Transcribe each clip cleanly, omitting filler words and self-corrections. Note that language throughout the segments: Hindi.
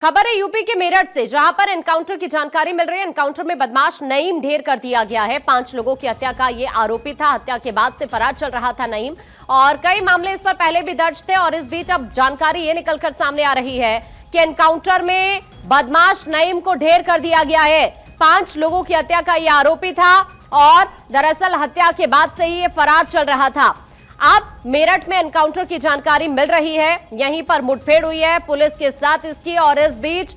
खबर है यूपी के मेरठ से, जहां पर एनकाउंटर की जानकारी मिल रही है। एनकाउंटर में बदमाश नईम ढेर कर दिया गया है। 5 लोगों की हत्या का ये आरोपी था। हत्या के बाद से फरार चल रहा था नईम, और कई मामले इस पर पहले भी दर्ज थे। और इस बीच अब जानकारी ये निकलकर सामने आ रही है कि एनकाउंटर में बदमाश नईम को ढेर कर दिया गया है। 5 लोगों की हत्या का यह आरोपी था, और दरअसल हत्या के बाद से ही ये फरार चल रहा था। अब मेरठ में एनकाउंटर की जानकारी मिल रही है, यहीं पर मुठभेड़ हुई है पुलिस के साथ इसकी, और इस बीच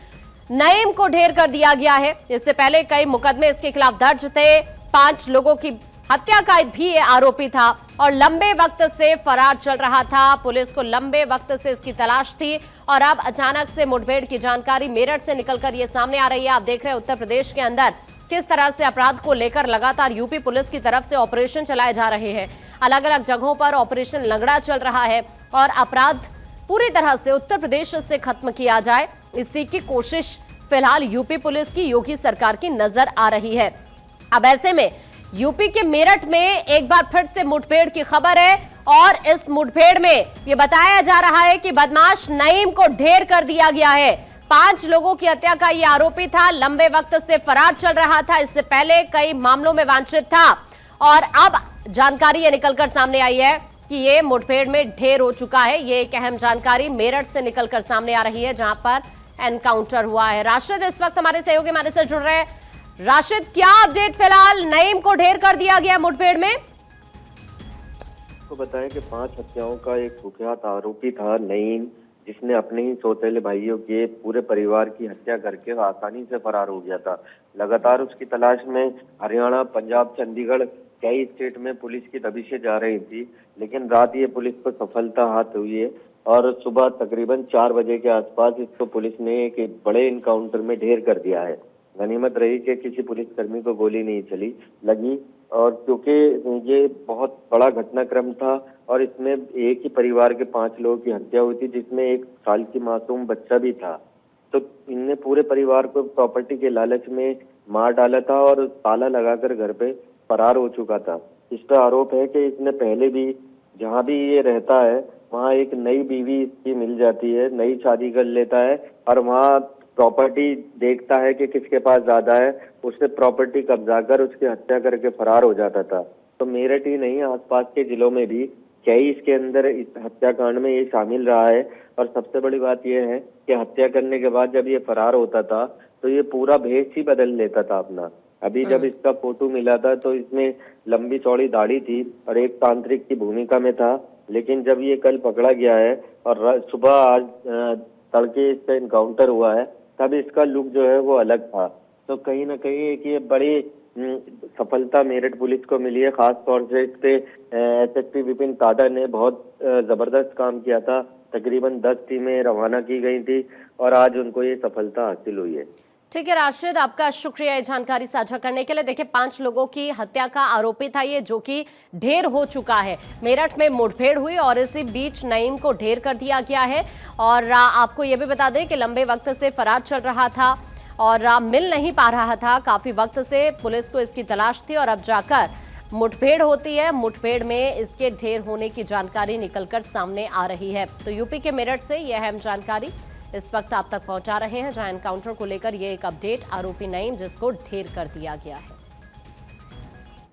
नईम को ढेर कर दिया गया है। इससे पहले कई मुकदमे इसके खिलाफ दर्ज थे। 5 लोगों की हत्या का भी ये आरोपी था और लंबे वक्त से फरार चल रहा था। पुलिस को लंबे वक्त से इसकी तलाश थी, और अब अचानक से मुठभेड़ की जानकारी मेरठ से निकलकर ये सामने आ रही है। आप देख रहे हैं उत्तर प्रदेश के अंदर किस तरह से अपराध को लेकर लगातार यूपी पुलिस की तरफ से ऑपरेशन चलाए जा रहे हैं। अलग अलग जगहों पर ऑपरेशन लंगड़ा चल रहा है, और अपराध पूरी तरह से उत्तर प्रदेश से खत्म किया जाए, इसी की कोशिश फिलहाल यूपी पुलिस की, योगी सरकार की नजर आ रही है। अब ऐसे में यूपी के मेरठ में एक बार फिर से मुठभेड़ की खबर है, और इस मुठभेड़ में यह बताया जा रहा है कि बदमाश नईम को ढेर कर दिया गया है। 5 लोगों की हत्या का यह आरोपी था, लंबे वक्त से फरार चल रहा था। इससे पहले कई मामलों में वांछित था, और अब जानकारी ये निकलकर सामने आई है कि ये मुठभेड़ में ढेर हो चुका है। ये एक अहम जानकारी मेरठ से निकलकर सामने आ रही है, जहां पर एनकाउंटर हुआ है। राशिद इस वक्त हमारे सहयोगी हमारे से जुड़ रहे हैं। राशिद, क्या अपडेट? फिलहाल नईम को ढेर कर दिया गया मुठभेड़ में। तो बताएं कि 5 हत्याओं का एक कुख्यात आरोपी था नईम, जिसने अपने ही सौतेले भाइयों के पूरे परिवार की हत्या करके आसानी से फरार हो गया था। लगातार उसकी तलाश में हरियाणा, पंजाब, चंडीगढ़, कई स्टेट में पुलिस की दबिशें जा रही थी, लेकिन रात ये पुलिस को सफलता हाथ हुई है, और सुबह तकरीबन 4 बजे के आसपास इसको पुलिस ने एक बड़े इनकाउंटर में ढेर कर दिया है। गनीमत रही कि किसी पुलिसकर्मी को गोली नहीं लगी, और क्योंकि ये बहुत बड़ा घटनाक्रम था, और इसमें एक ही परिवार के 5 लोगों की हत्या हुई थी, जिसमें 1 साल की मासूम बच्चा भी था। तो इनने पूरे परिवार को प्रॉपर्टी के लालच में मार डाला था, और ताला लगाकर घर पे फरार हो चुका था। इस पर आरोप है कि इसने पहले भी जहाँ भी ये रहता है वहाँ एक नई बीवी इसकी मिल जाती है, नई शादी कर लेता है, और वहाँ प्रॉपर्टी देखता है कि किसके पास ज्यादा है, उससे प्रॉपर्टी कब्जा कर उसकी हत्या करके फरार हो जाता था। तो मेरठ ही नहीं, आसपास के जिलों में भी कई इसके अंदर इस हत्याकांड में ये शामिल रहा है। और सबसे बड़ी बात यह है कि हत्या करने के बाद जब ये फरार होता था तो ये पूरा भेष ही बदल लेता था अपना। अभी जब इसका फोटो मिला था तो इसमें लंबी चौड़ी दाढ़ी थी और एक तांत्रिक की भूमिका में था, लेकिन जब ये कल पकड़ा गया है और सुबह आज तड़के इसका इनकाउंटर हुआ है, तब इसका लुक जो है वो अलग था। तो कहीं ना कहीं एक ये बड़ी सफलता मेरठ पुलिस को मिली है। खास तौर से इस पे एसएसपी विपिन ताडा ने बहुत जबरदस्त काम किया था। तकरीबन 10 टीमें रवाना की गई थी, और आज उनको ये सफलता हासिल हुई है। ठीक है राशिद, आपका शुक्रिया ये जानकारी साझा करने के लिए। देखिए, 5 लोगों की हत्या का आरोपी था ये, जो कि ढेर हो चुका है। मेरठ में मुठभेड़ हुई और इसी बीच नईम को ढेर कर दिया गया है। और आपको ये भी बता दें कि लंबे वक्त से फरार चल रहा था और मिल नहीं पा रहा था। काफी वक्त से पुलिस को इसकी तलाश थी, और अब जाकर मुठभेड़ होती है। मुठभेड़ में इसके ढेर होने की जानकारी निकलकर सामने आ रही है। तो यूपी के मेरठ से यह अहम जानकारी इस वक्त आप तक पहुंचा रहे हैं, जहां एनकाउंटर को लेकर यह एक अपडेट, आरोपी नईम जिसको ढेर कर दिया गया है।